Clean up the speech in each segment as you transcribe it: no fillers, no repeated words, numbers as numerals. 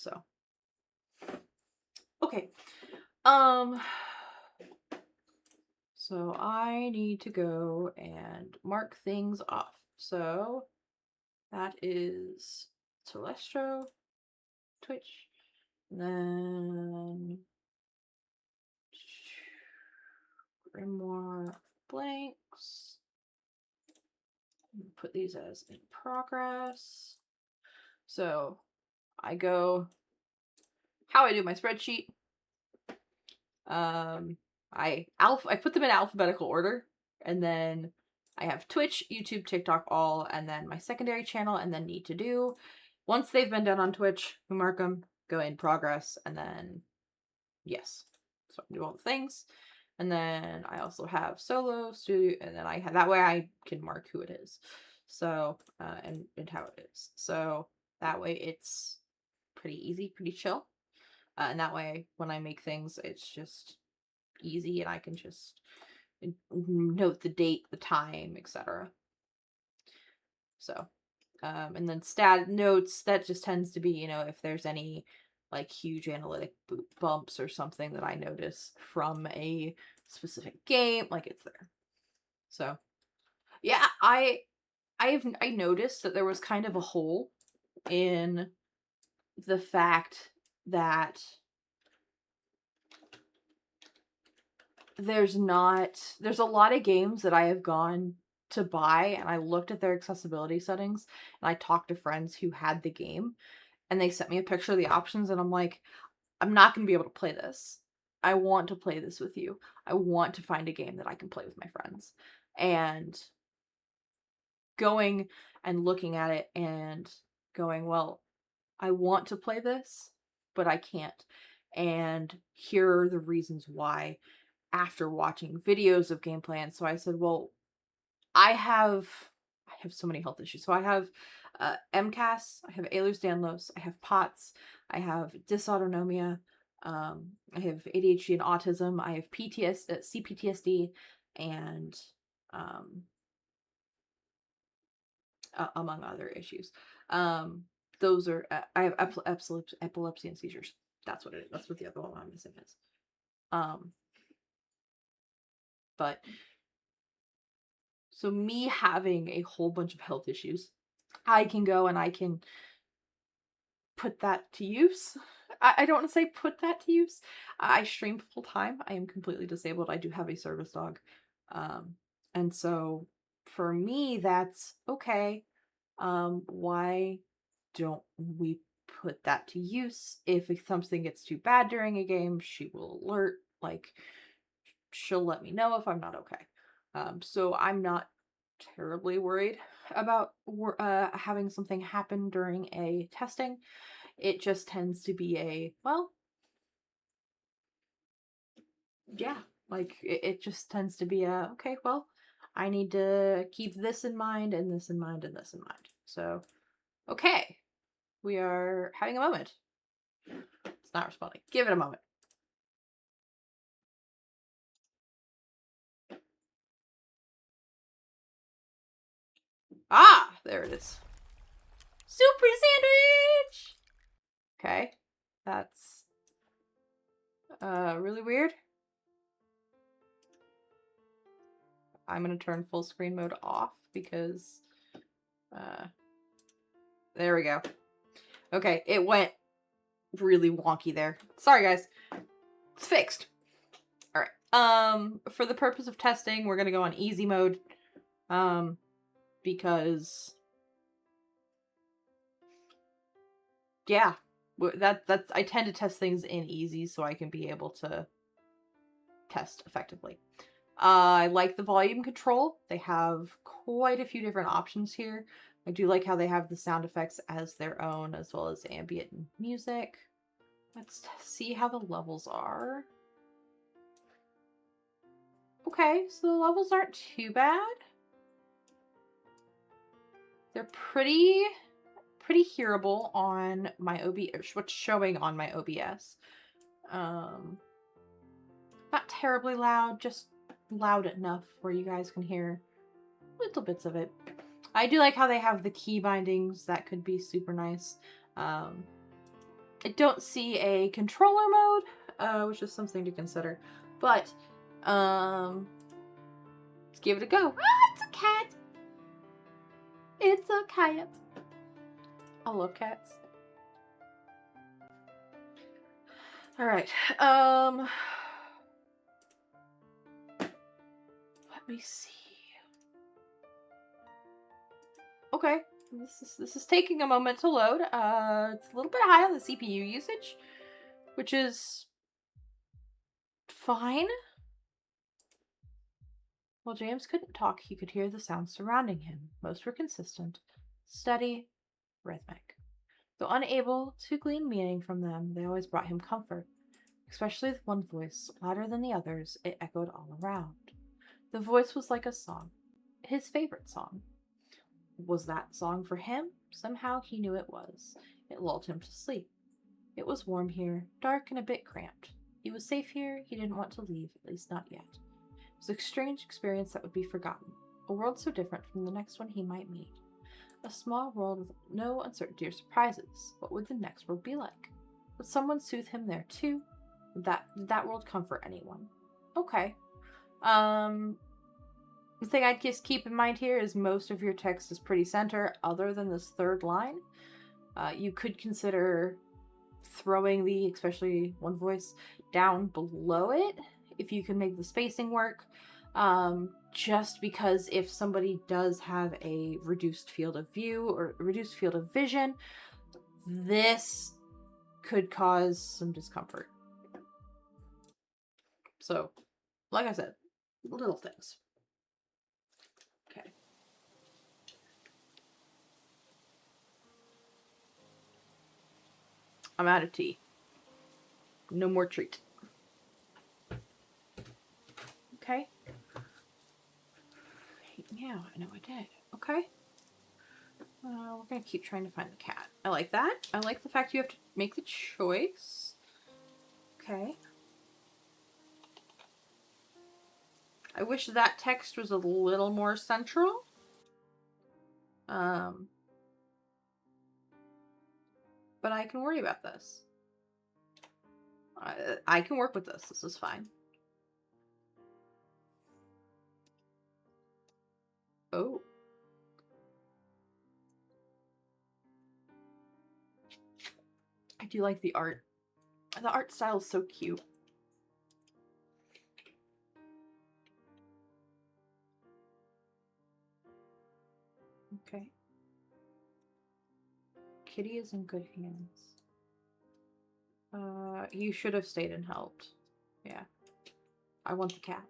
So, okay. So I need to go and mark things off. So that is Telestro, Twitch, then Grimoire blanks. Put these as in progress. So I go how I do my spreadsheet. I put them in alphabetical order, and then I have Twitch, YouTube, TikTok, all, and then my secondary channel, and then need to do. Once they've been done on Twitch, we mark them, go in progress, and then yes, so I do all the things. And then I also have solo, studio, and then I have that way I can mark who it is. So and how it is. So that way it's pretty easy, pretty chill. And that way when I make things, it's just easy and I can just note the date, the time, etc. So, and then stat notes, that just tends to be, you know, if there's any like huge analytic bumps or something that I notice from a specific game, like it's there. So, yeah, I noticed that there was kind of a hole in the fact that there's a lot of games that I have gone to buy and I looked at their accessibility settings and I talked to friends who had the game and they sent me a picture of the options and I'm like, I'm not going to be able to play this. I want to play this with you. I want to find a game that I can play with my friends. And going and looking at it and going, well, I want to play this, but I can't. And here are the reasons why after watching videos of game plans. So I said, well, I have so many health issues. So I have MCAS, I have Ehlers-Danlos, I have POTS, I have dysautonomia, I have ADHD and autism, I have CPTSD, and among other issues. Those are I have epilepsy and seizures. That's what it is. That's what the other one I'm missing is. But so me having a whole bunch of health issues, I can go and I can put that to use. I don't want to say put that to use. I stream full time. I am completely disabled. I do have a service dog. And so for me, that's okay. Why don't we put that to use? If something gets too bad during a game, she will alert. Like, she'll let me know if I'm not okay. So I'm not terribly worried about having something happen during a testing. It just tends to be a, well, yeah, like it just tends to be a, okay, well, I need to keep this in mind and this in mind and this in mind. So, okay, we are having a moment. It's not responding. Give it a moment. Ah, there it is. Super sandwich! Okay, that's really weird. I'm gonna turn full screen mode off because there we go. Okay, it went really wonky there. Sorry guys. It's fixed. All right. For the purpose of testing, we're gonna go on easy mode. Because yeah, that's I tend to test things in easy so I can be able to test effectively. I like the volume control. They have quite a few different options here. I do like how they have the sound effects as their own, as well as ambient music. Let's see how the levels are. Okay, so the levels aren't too bad. They're pretty hearable on my OBS, what's showing on my OBS. Not terribly loud, just loud enough where you guys can hear little bits of it. I do like how they have the key bindings. That could be super nice. I don't see a controller mode, which is something to consider. But, let's give it a go. Ah, it's a cat! It's a cat. I love cats. Alright, let me see. Okay, this is taking a moment to load. It's a little bit high on the CPU usage, which is fine. While James couldn't talk, he could hear the sounds surrounding him. Most were consistent, steady, rhythmic. Though unable to glean meaning from them, they always brought him comfort. Especially with one voice, louder than the others, it echoed all around. The voice was like a song, his favorite song. Was that song for him? Somehow he knew it was. It lulled him to sleep. It was warm here, dark and a bit cramped. He was safe here, he didn't want to leave, at least not yet. It was a strange experience that would be forgotten. A world so different from the next one he might meet. A small world with no uncertainty or surprises. What would the next world be like? Would someone soothe him there too? Would that world comfort anyone? Okay. The thing I'd just keep in mind here is most of your text is pretty center, other than this third line. You could consider throwing especially one voice, down below it, if you can make the spacing work. Just because if somebody does have a reduced field of view or reduced field of vision, this could cause some discomfort. So, like I said, little things. Okay. I'm out of tea. No more treat. Okay. Yeah, I know I did. Okay. We're gonna keep trying to find the cat. I like that. I like the fact you have to make the choice. Okay. I wish that text was a little more central. But I can worry about this. I can work with this. This is fine. Oh. I do like the art. The art style is so cute. Okay. Kitty is in good hands. You should have stayed and helped. Yeah. I want the cat.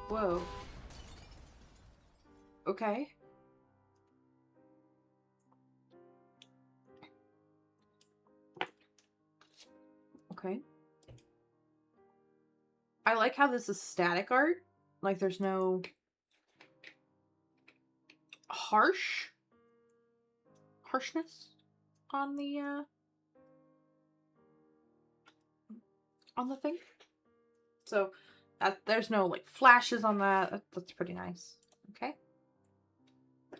Whoa. Okay. Okay. I like how this is static art. Like there's no harshness on the thing. So there's no like flashes on that. That's pretty nice. Okay.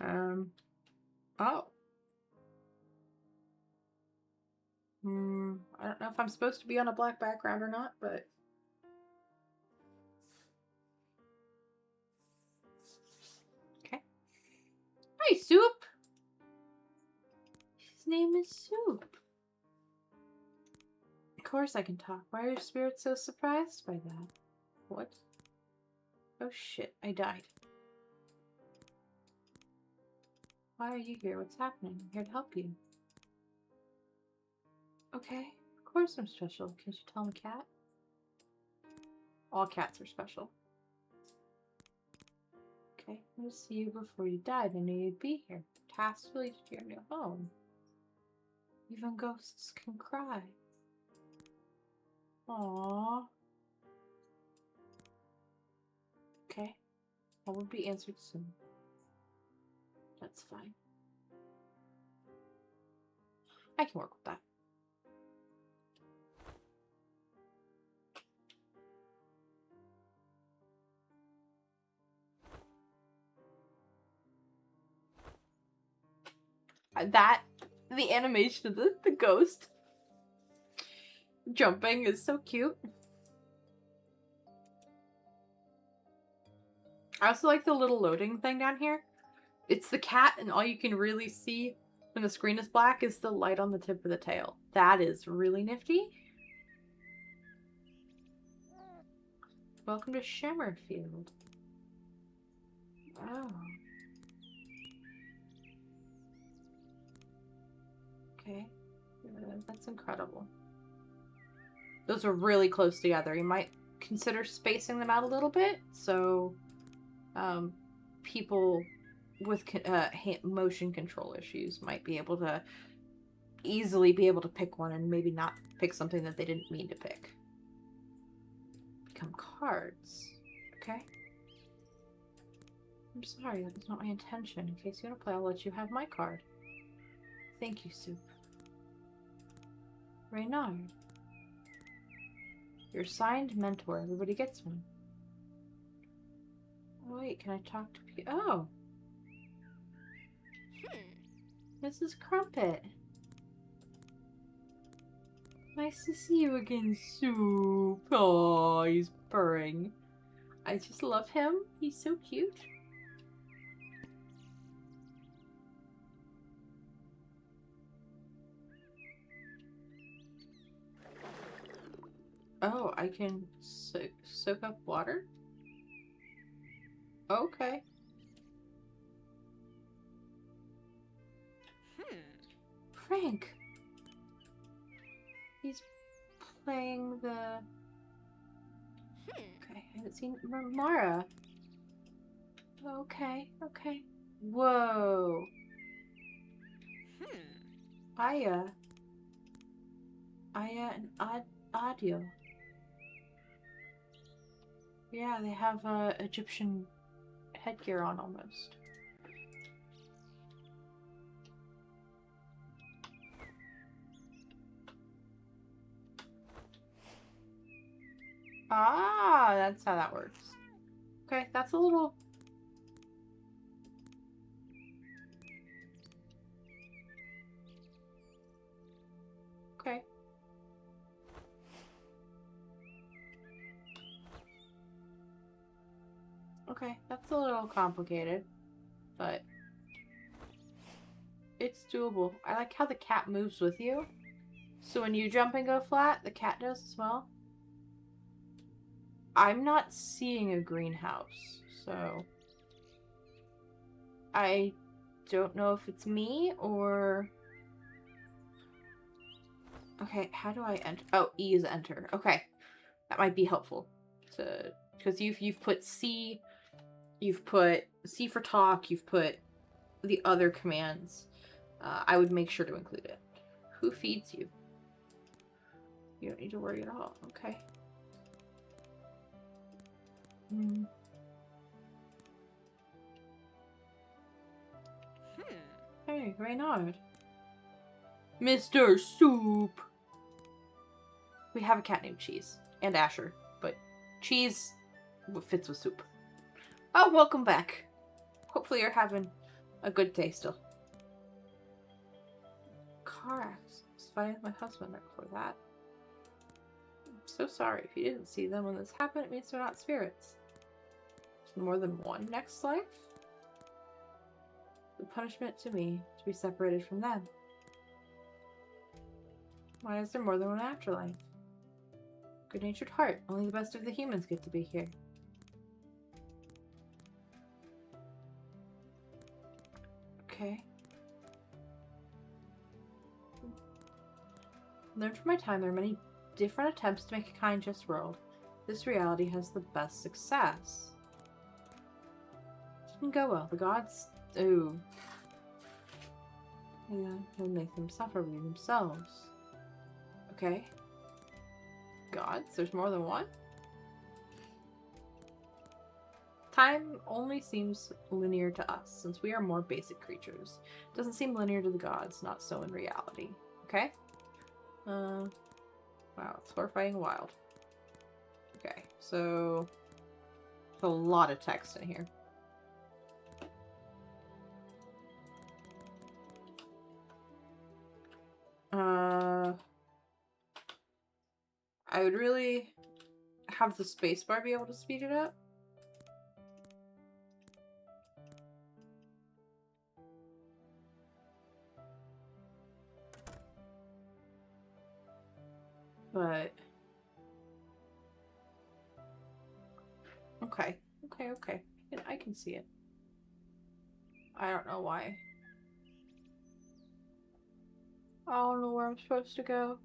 Oh. I don't know if I'm supposed to be on a black background or not, but okay. Hi, Soup. His name is Soup. Of course I can talk. Why are your spirits so surprised by that? What? Oh shit, I died. Why are you here? What's happening? I'm here to help you. Okay, of course I'm special. Can't you tell I'm a cat? All cats are special. Okay, I'm gonna see you before you died. I knew you'd be here. Tasked to lead you to your new home. Even ghosts can cry. Aww. Okay, all will be answered soon. That's fine. I can work with that. The animation of the ghost jumping is so cute. I also like the little loading thing down here. It's the cat, and all you can really see when the screen is black is the light on the tip of the tail. That is really nifty. Welcome to Shimmerfield. Oh. Okay. That's incredible. Those are really close together. You might consider spacing them out a little bit, so people with motion control issues might be able to easily be able to pick one and maybe not pick something that they didn't mean to pick. Become cards. Okay. I'm sorry, that was not my intention. In case you want to play, I'll let you have my card. Thank you, Soup. Reynard. Your signed mentor. Everybody gets one. Wait, can I talk to people? Oh. Mrs. Crumpet. Nice to see you again, Soup. Oh, he's purring. I just love him. He's so cute. Oh, I can soak up water? Okay. Frank. He's playing the... Okay, I haven't seen Mara. Okay, okay. Whoa. Aya and Adio. Yeah, they have Egyptian headgear on almost. Ah, that's how that works. Okay, that's a little... Okay. Okay, that's a little complicated, but it's doable. I like how the cat moves with you. So when you jump and go flat, the cat does as well. I'm not seeing a greenhouse, so I don't know if it's me or... Okay, how do I enter? Oh, E is enter. Okay, that might be helpful to... Because you've put C, you've put C for talk, you've put the other commands. I would make sure to include it. Who feeds you? You don't need to worry at all. Okay. Hey, Reynard. Mr. Soup. We have a cat named Cheese. And Asher. But Cheese fits with Soup. Oh, welcome back. Hopefully you're having a good day still. Car accident. Fighting with my husband right before that. I'm so sorry. If you didn't see them when this happened, it means they're not spirits. There's more than one next life? The punishment to me to be separated from them. Why is there more than one afterlife? Good-natured heart. Only the best of the humans get to be here. Okay. Learned from my time there are many different attempts to make a kind, just world. This reality has the best success. Didn't go well. The gods... Ooh. Yeah, will make them suffer within themselves. Okay. Gods? There's more than one? Time only seems linear to us, since we are more basic creatures. It doesn't seem linear to the gods, not so in reality. Okay? Wow, it's horrifying and wild. Okay, so... there's a lot of text in here. I would really have the spacebar be able to speed it up. But okay. I can see it. I don't know why. I don't know where I'm supposed to go.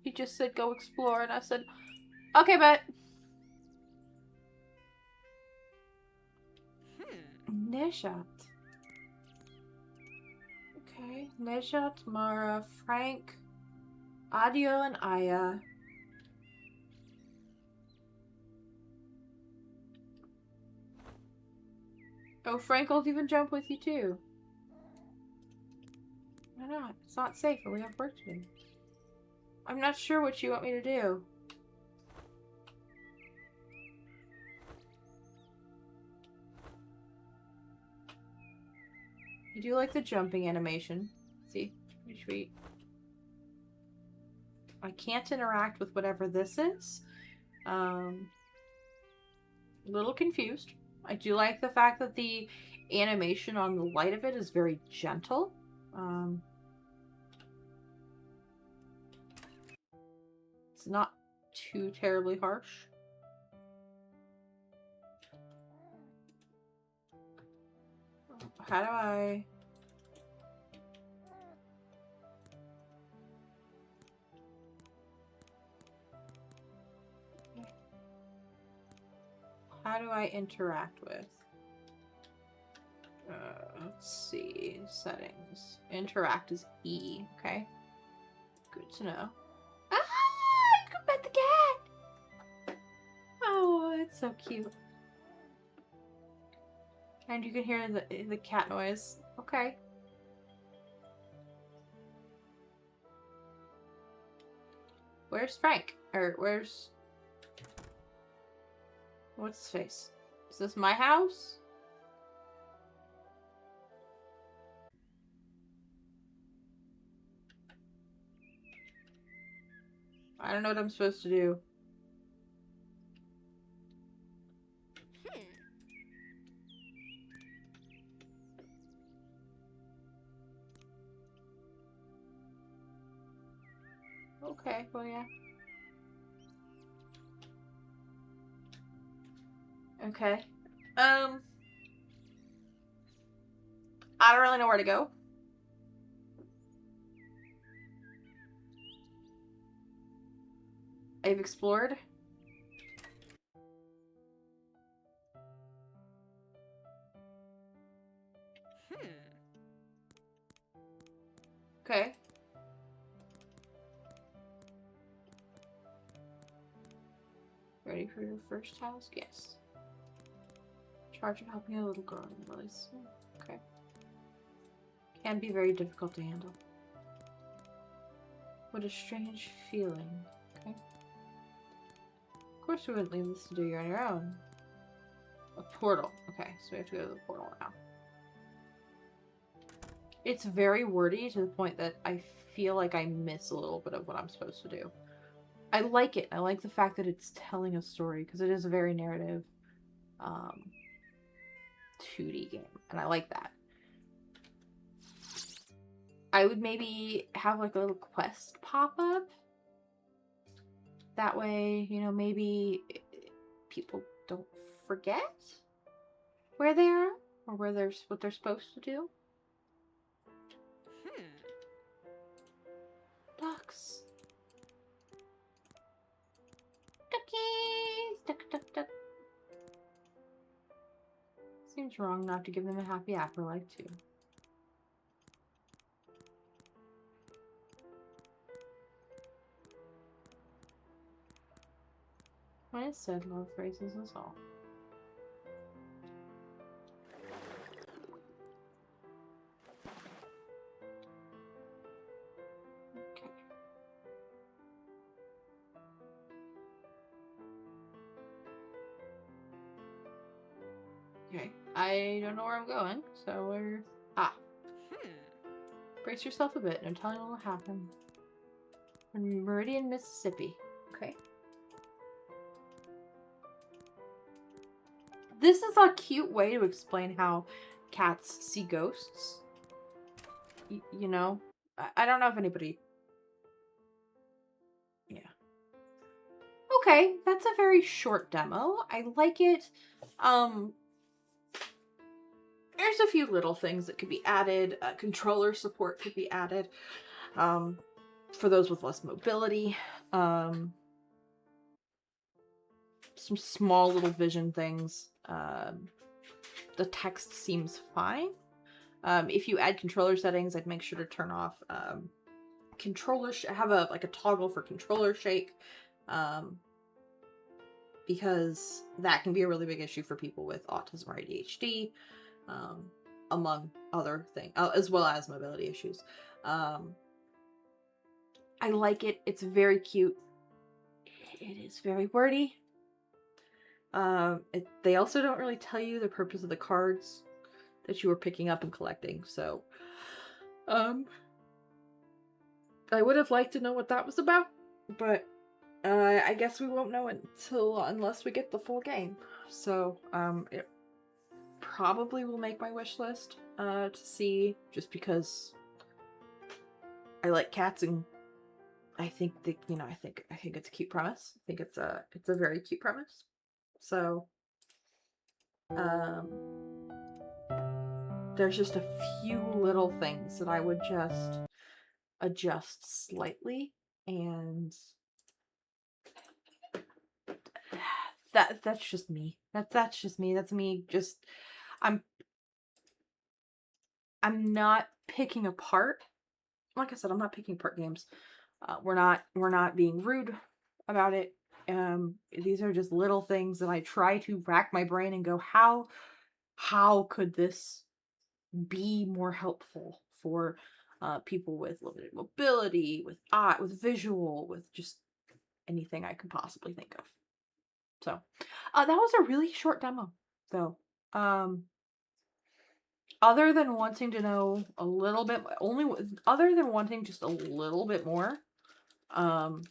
He just said go explore, and I said, okay, bet. Nejat. Okay. Nejat, Mara, Frank, Adio, and Aya. Oh, Frank will even jump with you too. Why not? It's not safe, and we have work to do. I'm not sure what you want me to do. You do like the jumping animation. See? Pretty sweet. I can't interact with whatever this is. A little confused. I do like the fact that the animation on the light of it is very gentle. It's not too terribly harsh. How do I... How do I interact with? Let's see. Settings. Interact is E. Okay. Good to know. Ah! You can pet the cat! Oh, it's so cute. And you can hear the cat noise. Okay. Where's Frank? Or where's... What's his face? Is this my house? I don't know what I'm supposed to do. Okay, well, yeah. Okay. I don't really know where to go. I've explored. Okay. Ready for your first task? Yes. Charge of helping a little girl in release. Okay. Can be very difficult to handle. What a strange feeling. Okay. Of course we wouldn't leave this to do you on your own. A portal. Okay, so we have to go to the portal now. It's very wordy to the point that I feel like I miss a little bit of what I'm supposed to do. I like it. I like the fact that it's telling a story because it is a very narrative 2D game, and I like that. I would maybe have like a little quest pop up. That way, you know, maybe people don't forget where they are or what they're supposed to do. Ducks. Duckies. Duck, duck, duck. Seems wrong not to give them a happy afterlife too. When it's said, love phrases us all. Okay. Okay. I don't know where I'm going, so we're... Ah. Brace yourself a bit. No telling what will happen. We're in Meridian, Mississippi. Okay. This is a cute way to explain how cats see ghosts. You know? I don't know if anybody... Yeah. Okay, that's a very short demo. I like it. There's a few little things that could be added. Controller support could be added for those with less mobility. Some small little vision things. The text seems fine. If you add controller settings, I'd make sure to turn off have a toggle for controller shake, because that can be a really big issue for people with autism or ADHD, among other things, as well as mobility issues. I like it. It's very cute. It is very wordy. They also don't really tell you the purpose of the cards that you were picking up and collecting, so I would have liked to know what that was about, but I guess we won't know unless we get the full game. So it probably will make my wish list to see, just because I like cats, and I think that, I think it's a cute premise. I think it's a very cute premise. So there's just a few little things that I would just adjust slightly, and that's just me. That's just me. That's me. Just I'm not picking apart. Like I said, I'm not picking apart games. We're not being rude about it. These are just little things that I try to rack my brain and go, how could this be more helpful for people with limited mobility, with visual, with just anything I could possibly think of. So that was a really short demo, though. Other than wanting to know a little bit, other than wanting just a little bit more, and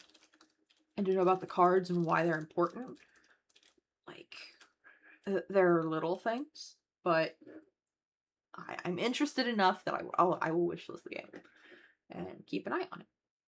to know about the cards and why they're important, like, they're little things, but I'm interested enough that I will wishlist the game and keep an eye on it.